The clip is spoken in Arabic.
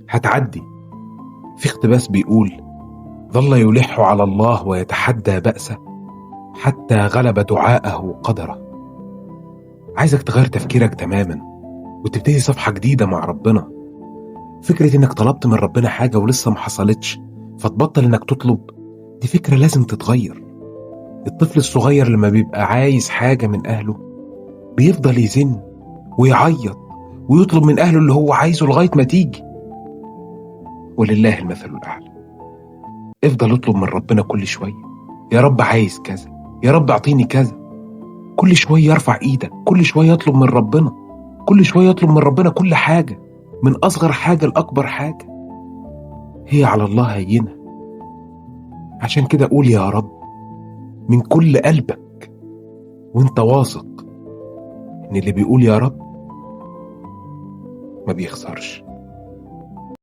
هتعدي. في اقتباس بيقول: ظل يلح على الله ويتحدى بأسه حتى غلب دعاءه قدره. عايزك تغير تفكيرك تماما وتبتدي صفحة جديدة مع ربنا. فكرة انك طلبت من ربنا حاجة ولسه ما حصلتش فتبطل انك تطلب، دي فكرة لازم تتغير. الطفل الصغير لما بيبقى عايز حاجة من أهله بيفضل يزن ويعيط ويطلب من أهله اللي هو عايزه لغاية ما تيجي. ولله المثل الأعلى. افضل اطلب من ربنا كل شوية: يا رب عايز كذا، يا رب اعطيني كذا. كل شوية يرفع ايدك، كل شوية يطلب من ربنا، كل شوية يطلب من ربنا كل حاجة، من أصغر حاجة لأكبر حاجة. هي على الله هينة. عشان كده قول يا رب من كل قلبك، وانت واثق ان اللي بيقول يا رب ما بيخسرش.